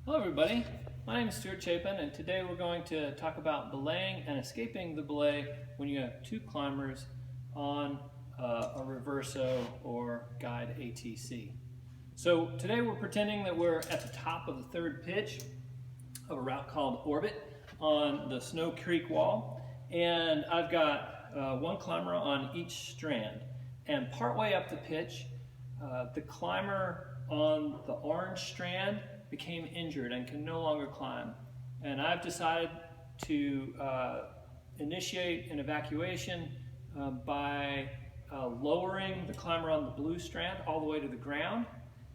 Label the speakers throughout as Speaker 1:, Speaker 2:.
Speaker 1: Hello everybody, my name is Stuart Chapin and today we're going to talk about belaying and escaping the belay when you have two climbers on a reverso or guide ATC. So today we're pretending that we're at the top of the third pitch of a route called Orbit on the Snow Creek wall, and I've got one climber on each strand, and partway up the pitch the climber on the orange strand became injured and can no longer climb. And I've decided to initiate an evacuation by lowering the climber on the blue strand all the way to the ground,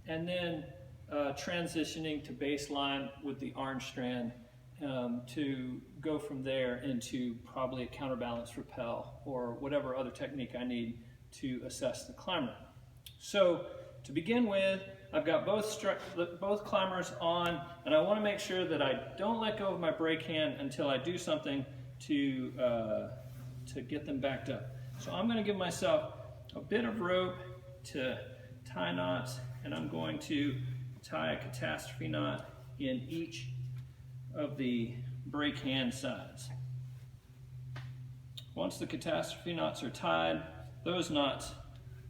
Speaker 1: and then transitioning to baseline with the orange strand to go from there into probably a counterbalance rappel or whatever other technique I need to assess the climber. So to begin with, I've got both climbers on, and I want to make sure that I don't let go of my brake hand until I do something to get them backed up. So I'm going to give myself a bit of rope to tie knots, and I'm going to tie a catastrophe knot in each of the brake hand sides. Once the catastrophe knots are tied, those knots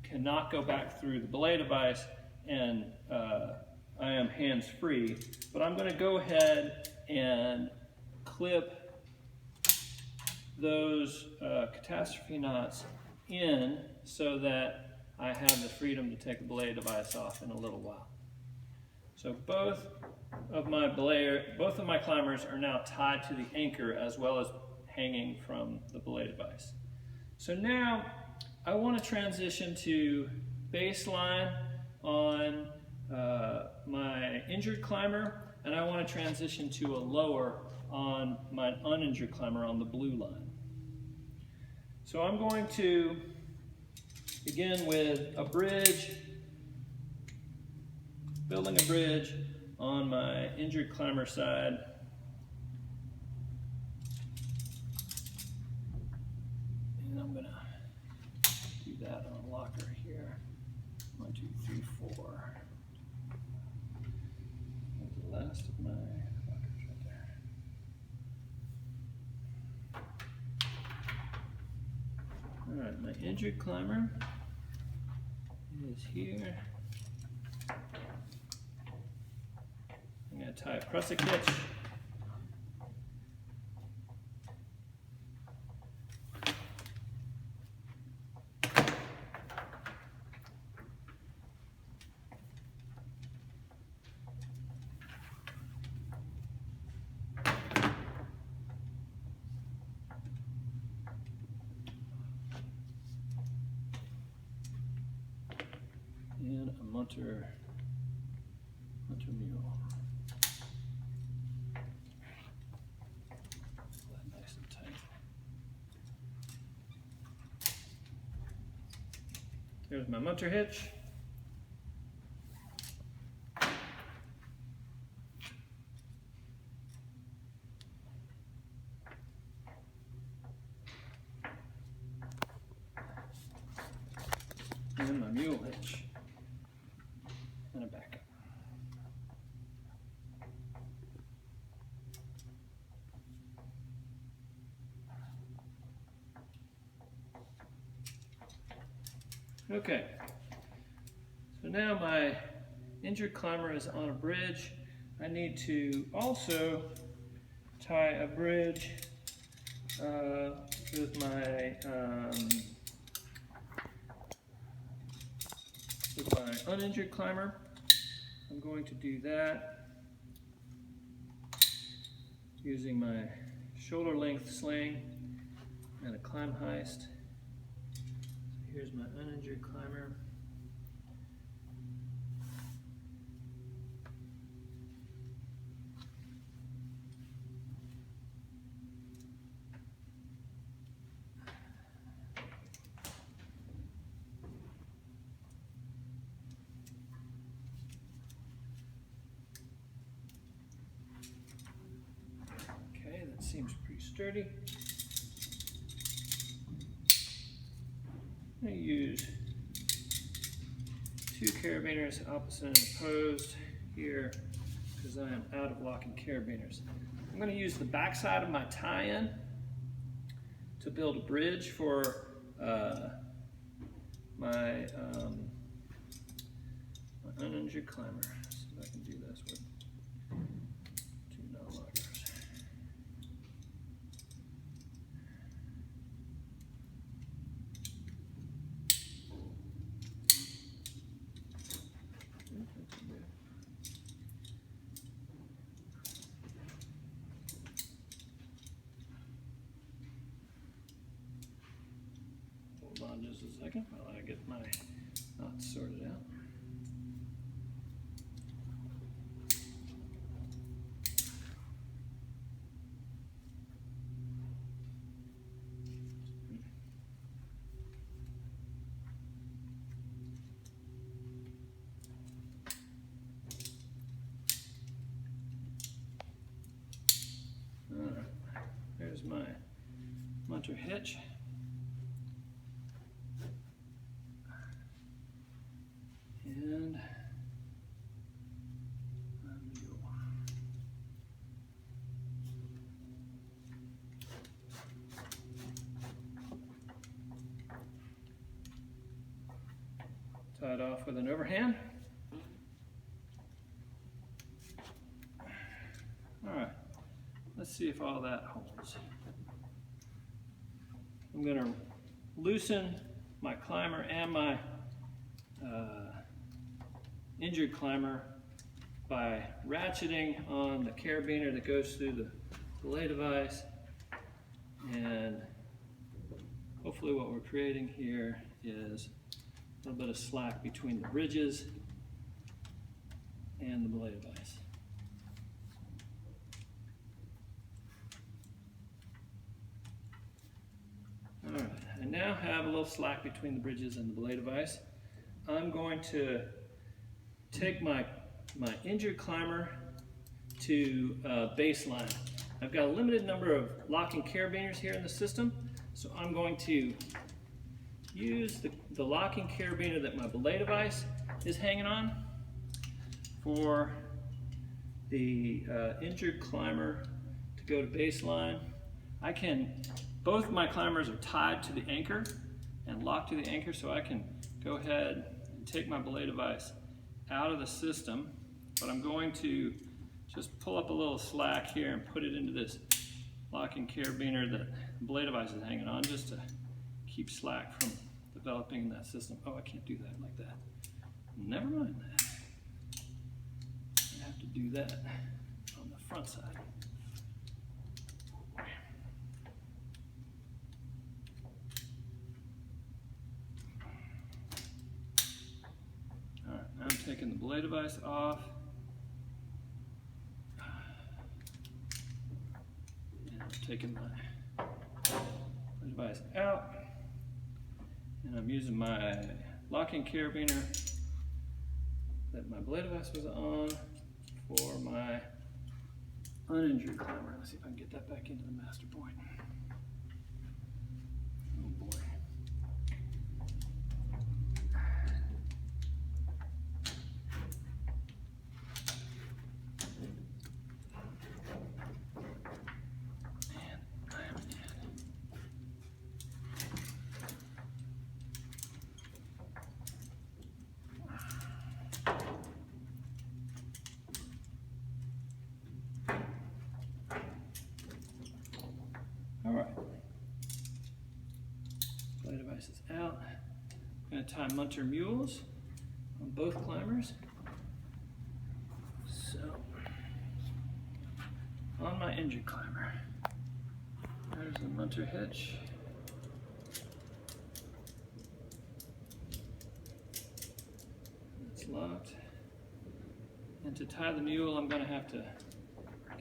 Speaker 1: cannot go back through the belay device, and I am hands-free, but I'm going to go ahead and clip those catastrophe knots in so that I have the freedom to take the belay device off in a little while. So both of my climbers are now tied to the anchor as well as hanging from the belay device. So now I want to transition to baseline on my injured climber, and I want to transition to a lower on my uninjured climber on the blue line. So I'm going to begin with a bridge, building a bridge on my injured climber side. And I'm going to do that on a locker here. 1, 2, 3, 4. There's the last of my lockers right there. All right, my injured climber is here. I'm going to tie a prusik hitch. And a munter mule. That nice and tight. There's my munter hitch. And my mule hitch. And a backup. Okay, so now my injured climber is on a bridge. I need to also tie a bridge with my uninjured climber. I'm going to do that using my shoulder length sling and a climb heist. So here's my uninjured climber. Seems pretty sturdy. I'm going to use 2 carabiners opposite and opposed here because I am out of locking carabiners. I'm going to use the back side of my tie-in to build a bridge for my uninjured climber. Let's see if I can do this with 2 non-lockers. Hold on just a second while I get my knots sorted out. Alright, there's my munter hitch. And tie it off with an overhand. Alright, let's see if all that holds. I'm going to loosen my climber and my injured climber by ratcheting on the carabiner that goes through the belay device, and hopefully what we're creating here is a little bit of slack between the bridges and the belay device. Alright, I now have a little slack between the bridges and the belay device. I'm going to take my injured climber to baseline. I've got a limited number of locking carabiners here in the system, so I'm going to use the locking carabiner that my belay device is hanging on for the injured climber to go to baseline. Both my climbers are tied to the anchor and locked to the anchor, so I can go ahead and take my belay device out of the system, but I'm going to just pull up a little slack here and put it into this locking carabiner that the belay device is hanging on, just to keep slack from developing in that system. Oh, I can't do that like that. Never mind that. I have to do that on the front side. Alright, now I'm taking the belay device off. And I'm taking my belay device out. And I'm using my locking carabiner that my belay device was on for my uninjured climber. Let's see if I can get that back into the master point. Oh boy. Alright, belay device is out. I'm going to tie munter mules on both climbers. So, on my injured climber, there's the munter hitch. It's locked. And to tie the mule, I'm going to have to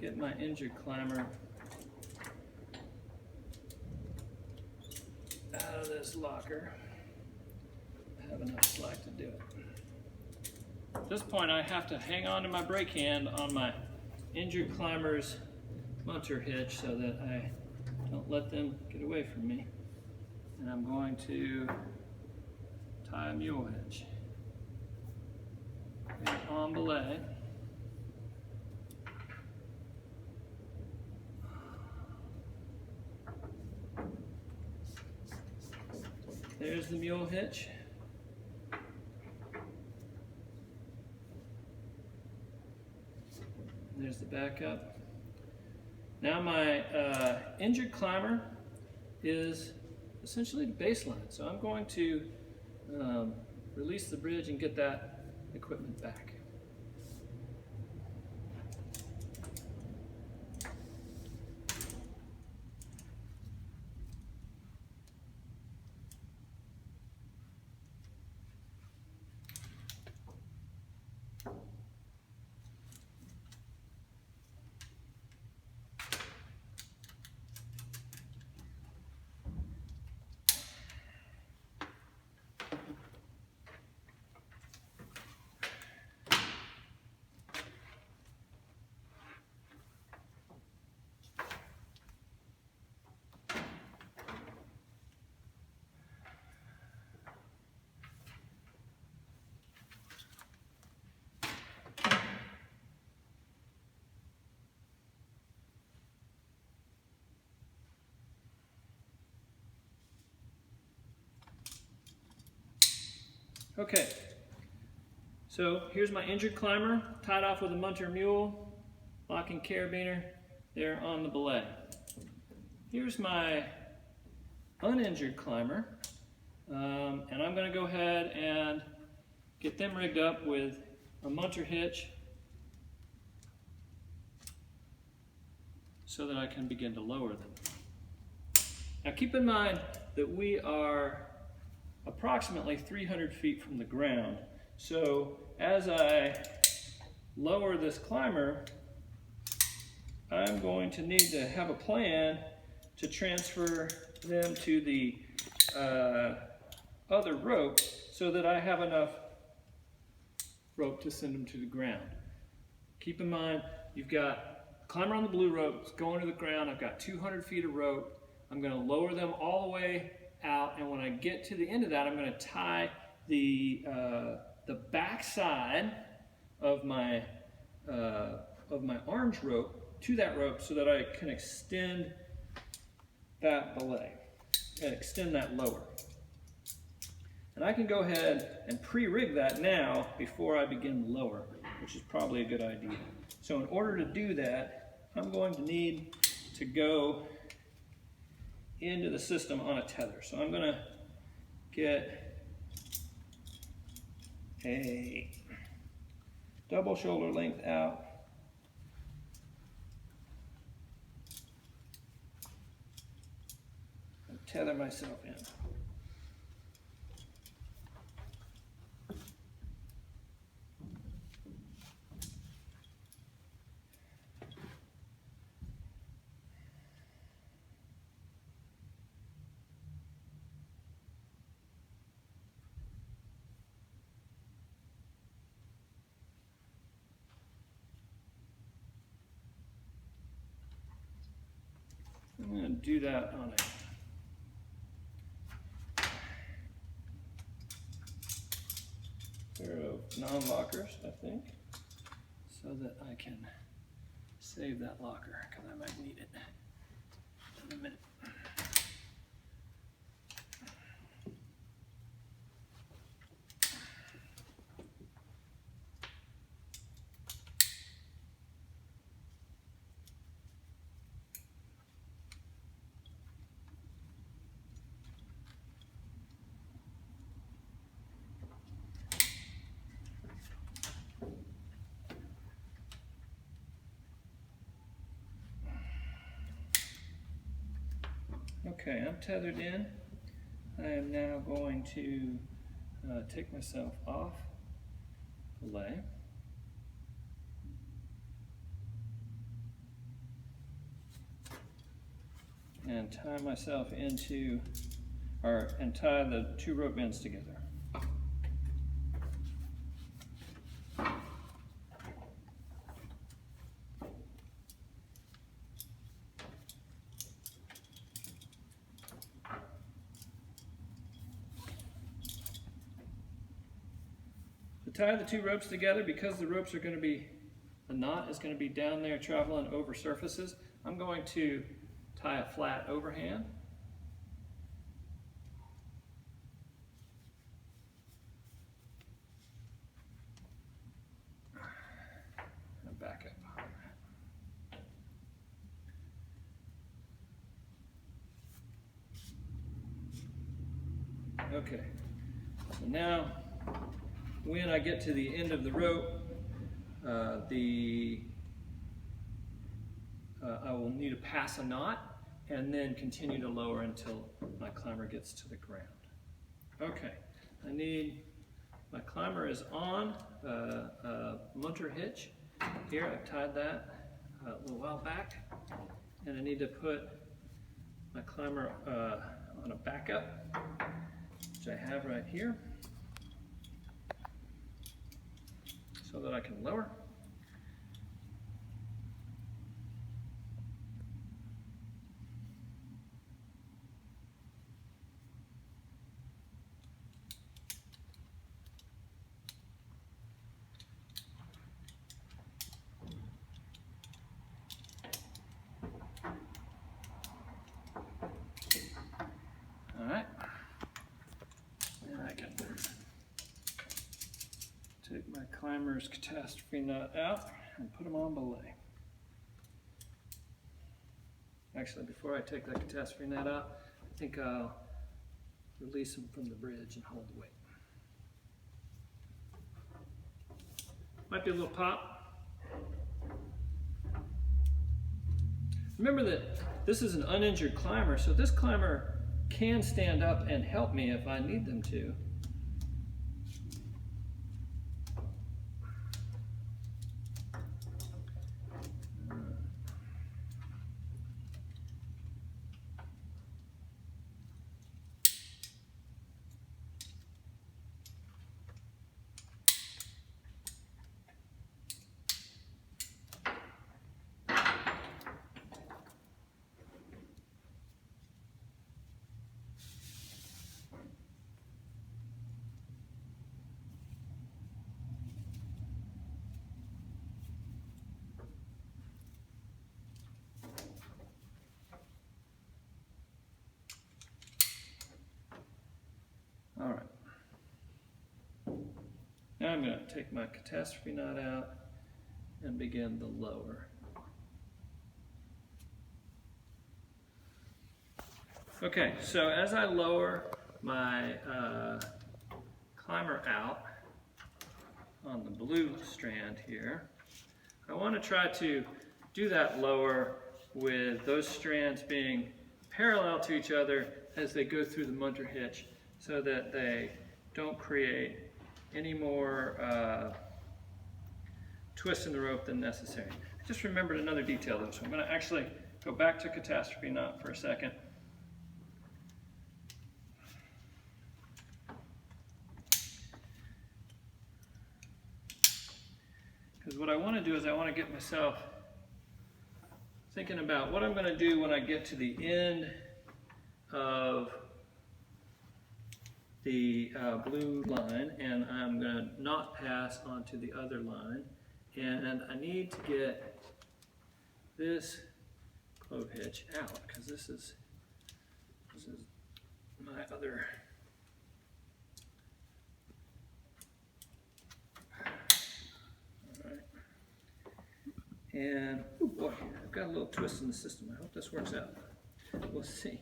Speaker 1: get my injured climber out of this locker. I have enough slack to do it. At this point, I have to hang on to my brake hand on my injured climber's munter hitch so that I don't let them get away from me. And I'm going to tie a mule hitch. And on belay. there's the mule hitch. There's the backup. Now my injured climber is essentially the baseline. So I'm going to release the bridge and get that equipment back. Okay, so here's my injured climber, tied off with a munter mule, locking carabiner there on the belay. Here's my uninjured climber, and I'm going to go ahead and get them rigged up with a munter hitch so that I can begin to lower them. Now keep in mind that we are approximately 300 feet from the ground. So as I lower this climber, I'm going to need to have a plan to transfer them to the other rope so that I have enough rope to send them to the ground. Keep in mind, you've got climber on the blue rope, it's going to the ground. I've got 200 feet of rope. I'm going to lower them all the way out, and when I get to the end of that, I'm going to tie the back side of my orange rope to that rope so that I can extend that belay and extend that lower. And I can go ahead and pre-rig that now before I begin the lower, which is probably a good idea. So in order to do that, I'm going to need to go into the system on a tether. So I'm going to get a double shoulder length out. And tether myself in. I'm going to do that on a pair of non-lockers, I think, so that I can save that locker because I might need it in a minute. Okay, I'm tethered in. I am now going to take myself off belay. And tie myself into, and tie the two rope ends together. Tie the two ropes together because the ropes are going to be, the knot is going to be down there traveling over surfaces. I'm going to tie a flat overhand. Okay, so now when I get to the end of the rope, I will need to pass a knot and then continue to lower until my climber gets to the ground. Okay, my climber is on a munter hitch. Here, I've tied that a little while back, and I need to put my climber on a backup, which I have right here, so that I can lower. Alright, and I can take my climber's catastrophe nut out and put them on belay. Actually, before I take that catastrophe nut out, I think I'll release them from the bridge and hold the weight. Might be a little pop. Remember that this is an uninjured climber, so this climber can stand up and help me if I need them to. All right. Now I'm going to take my catastrophe knot out and begin the lower. Okay, so as I lower my climber out on the blue strand here, I want to try to do that lower with those strands being parallel to each other as they go through the munter hitch, so that they don't create any more twists in the rope than necessary. I just remembered another detail though, so I'm going to actually go back to catastrophe knot for a second. Because what I want to do is I want to get myself thinking about what I'm going to do when I get to the end of the blue line, and I'm going to not pass onto the other line, and I need to get this clove hitch out, because this is my other all right. And oh boy, I've got a little twist in the system. I hope this works out. We'll see.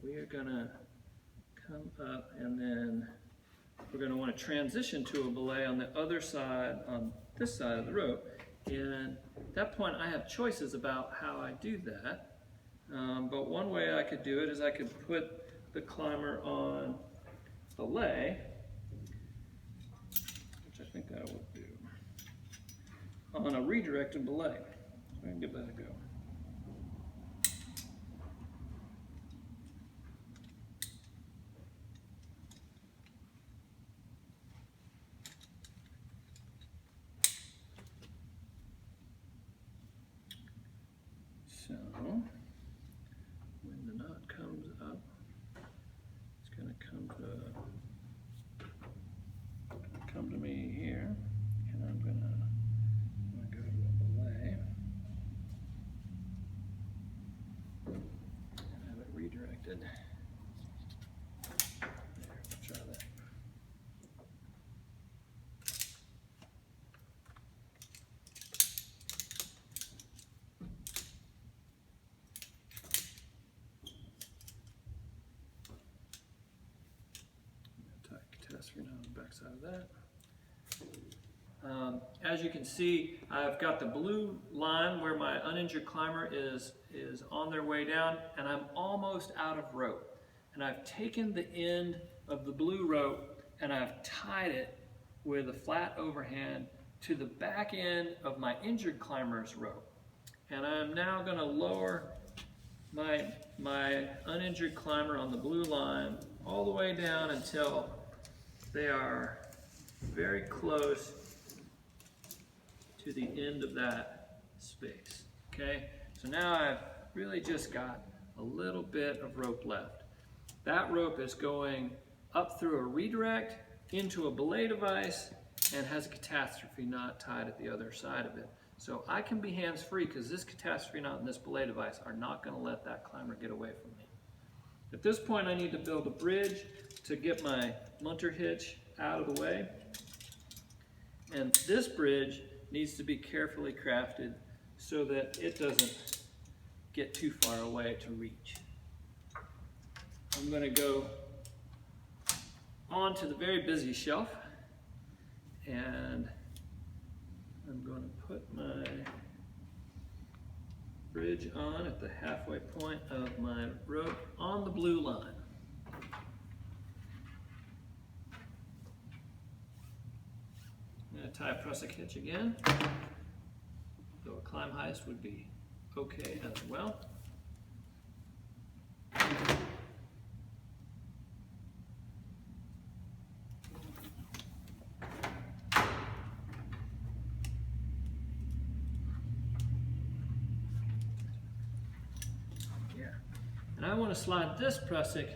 Speaker 1: We are going to come up, and then we're going to want to transition to a belay on the other side, on this side of the rope. And at that point I have choices about how I do that. But one way I could do it is I could put the climber on belay, which I think I would do, on a redirected belay. So I can give that a go. So, when the knot comes up, it's going to come to me here, and I'm going to go to a belay and have it redirected. There, we'll try that. side of that. As you can see, I've got the blue line where my uninjured climber is on their way down, and I'm almost out of rope. And I've taken the end of the blue rope and I've tied it with a flat overhand to the back end of my injured climber's rope. And I'm now going to lower my uninjured climber on the blue line all the way down until they are very close to the end of that space. Okay, so now I've really just got a little bit of rope left. That rope is going up through a redirect into a belay device and has a catastrophe knot tied at the other side of it. So I can be hands-free because this catastrophe knot and this belay device are not going to let that climber get away from me. At this point I need to build a bridge to get my munter hitch out of the way. And this bridge needs to be carefully crafted so that it doesn't get too far away to reach. I'm going to go onto the very busy shelf and I'm going to put my bridge on at the halfway point of my rope on the blue line. I'm going to tie a prusik hitch again, though a climb heist would be okay as well. And I want to slide this prusik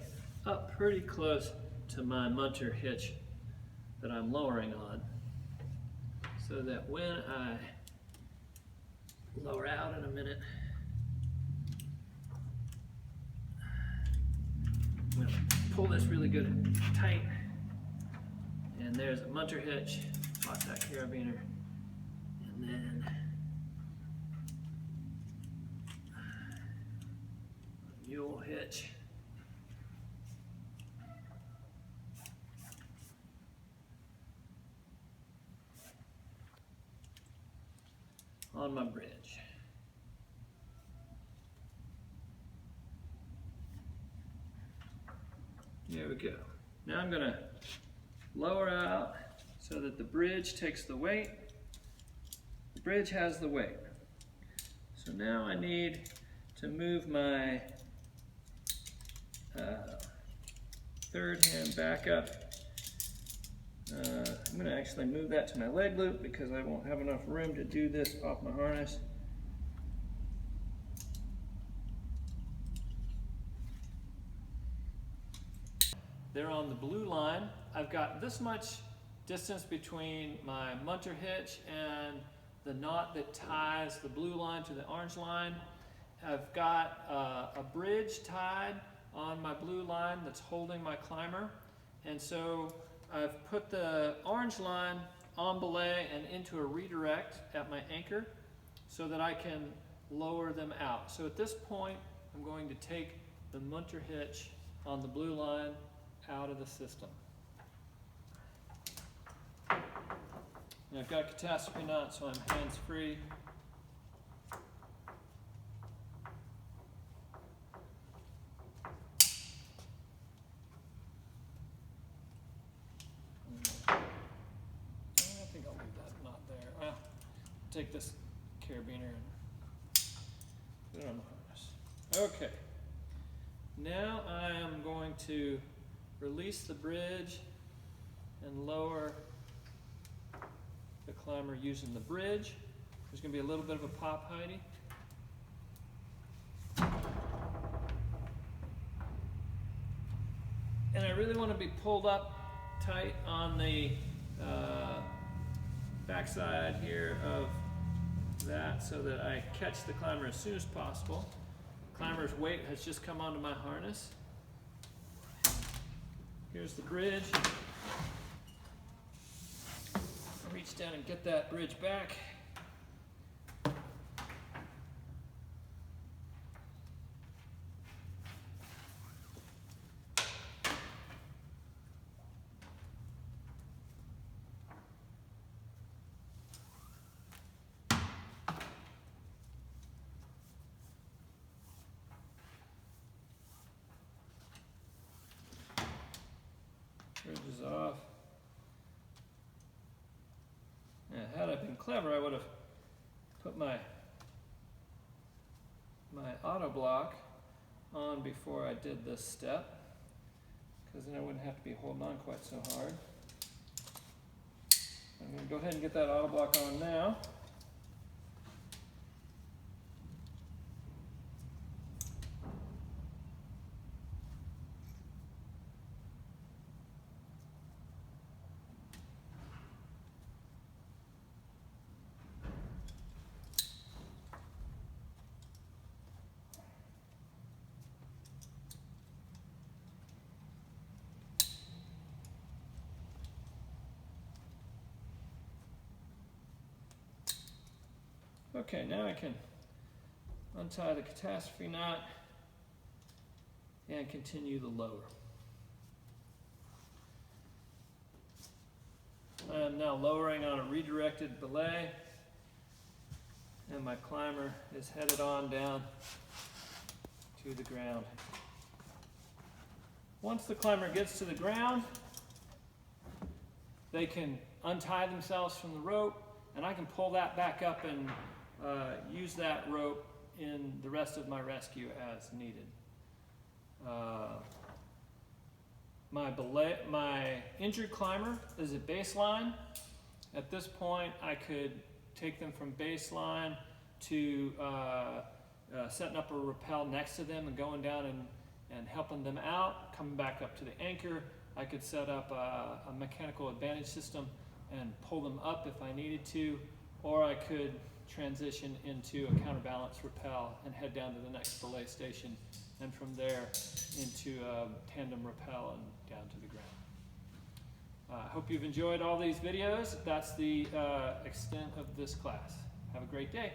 Speaker 1: up pretty close to my munter hitch that I'm lowering on, so that when I lower out in a minute, I'm going to pull this really good and tight, and there's a munter hitch, lock that carabiner, and then a mule hitch. On my bridge. There we go. Now I'm going to lower out so that the bridge takes the weight. The bridge has the weight. So now I need to move my third hand back up. I'm going to actually move that to my leg loop because I won't have enough room to do this off my harness. There on the blue line, I've got this much distance between my munter hitch and the knot that ties the blue line to the orange line. I've got a bridge tied on my blue line that's holding my climber, and so I've put the orange line on belay and into a redirect at my anchor so that I can lower them out. So at this point, I'm going to take the munter hitch on the blue line out of the system. And I've got a catastrophe knot, so I'm hands-free. Take this carabiner and put it on the harness. Okay, now I am going to release the bridge and lower the climber using the bridge. There's going to be a little bit of a pop, Heidi. And I really want to be pulled up tight on the backside here of that so that I catch the climber as soon as possible. The climber's weight has just come onto my harness. Here's the bridge. Reach down and get that bridge back. clever, I would have put my auto block on before I did this step, because then I wouldn't have to be holding on quite so hard. I'm going to go ahead and get that auto block on now. Okay, now I can untie the catastrophe knot and continue the lower. I am now lowering on a redirected belay, and my climber is headed on down to the ground. Once the climber gets to the ground, they can untie themselves from the rope, and I can pull that back up and use that rope in the rest of my rescue as needed. My injured climber is at baseline. At this point, I could take them from baseline to setting up a rappel next to them and going down and helping them out, coming back up to the anchor. I could set up a mechanical advantage system and pull them up if I needed to, or I could transition into a counterbalance rappel and head down to the next belay station, and from there into a tandem rappel and down to the ground. I hope you've enjoyed all these videos. That's the extent of this class. Have a great day.